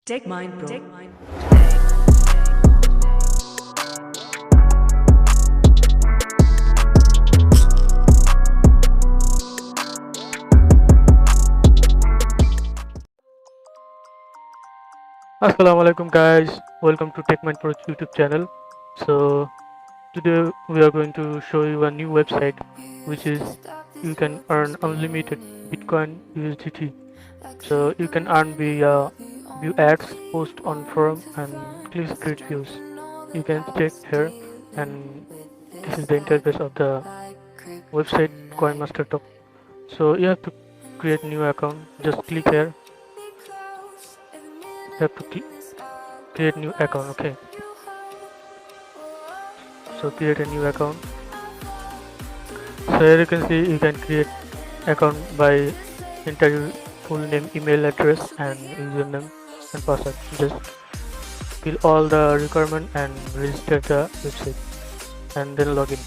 techminepro. Assalamualaikum guys, welcome to techminepro YouTube channel. So today we are going to show you a new website which is you can earn unlimited Bitcoin USDT. So you can earn via view ads, post on forum and click create views. You can check here, and this is the interface of the website CoinMaster. So you have to create new account. Just click here. You have to create new account. Okay. So create a new account. So here you can see you can create account by enter your full name, email address and username and password. Just fill all the requirement and register the website and then login.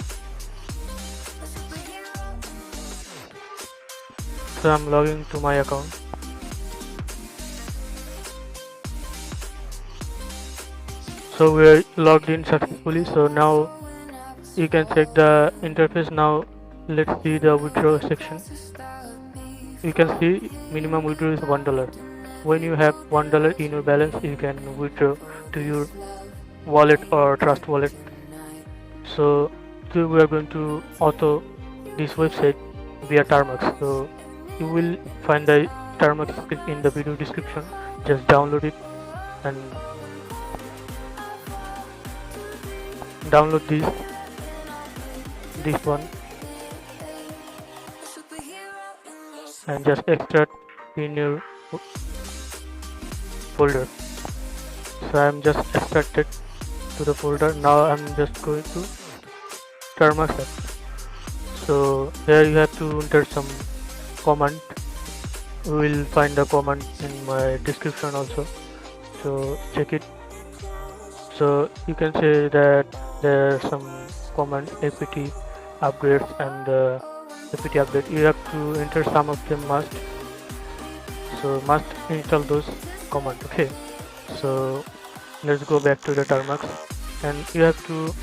So I'm logging to my account. So we're logged in successfully. So now you can check the interface. Now let's see the withdraw section. You can see minimum withdraw is $1. When you have $1 in your balance, you can withdraw to your wallet or trust wallet. So today we are going to auto this website via Termux. So you will find the Termux in the video description. Just download it and download this one and just extract in your folder. So I'm just extracted to the folder. Now I'm just going to Termux app. So here you have to enter some command. We will find the command in my description also, so check it. So you can say that there are some command apt upgrades and apt update. You have to enter some of them must. So must install those command. Okay. So let's go back to the Termux and you have to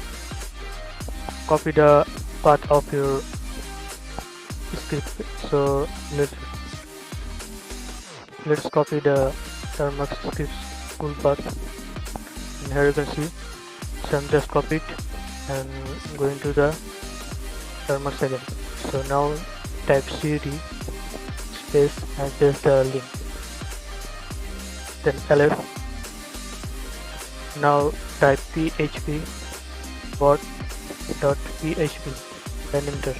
copy the path of your script. So let's copy the Termux script's full path. And here you can see, so I'm just copied and going to the Termux again. So now type cd space and paste the link, then ls. Now type php bot.php and enter.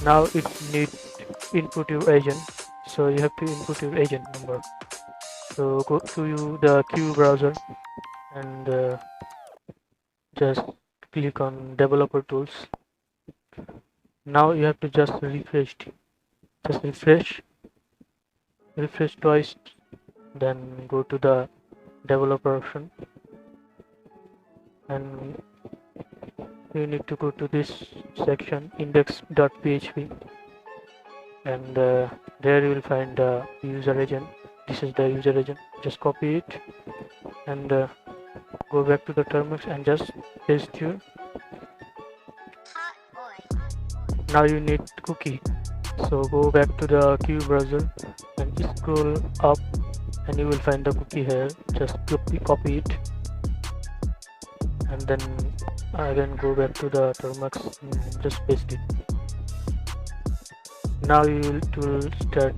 Now it needs input your agent, so you have to input your agent number. So go to the Q browser and just click on developer tools. Now you have to just refresh twice, then go to the developer option and you need to go to this section index.php and there you will find the user agent. This is the user agent. Just copy it and go back to the Termux and just paste here. Now you need cookie, so go back to the Q browser and scroll up and you will find the cookie here. Just copy it and then again go back to the Termux and just paste it. Now it will start.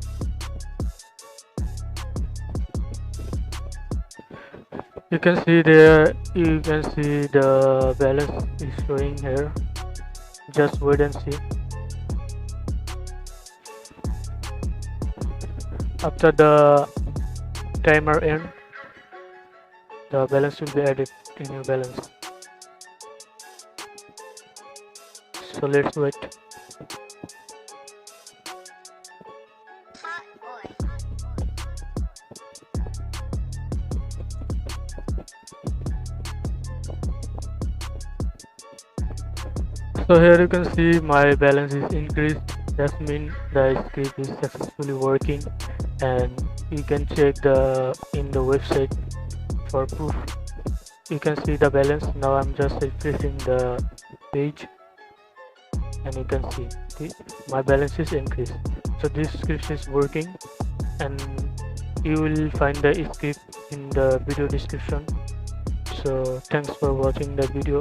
You can see there, you can see the balance is showing here. Just wait and see. After the timer end, the balance will be added in your balance. So let's wait. So here you can see my balance is increased. That means the script is successfully working and you can check in the website for proof. You can see the balance. Now I'm just refreshing the page, and you can see my balance is increased. So this script is working, and you will find the script in the video description. So thanks for watching the video.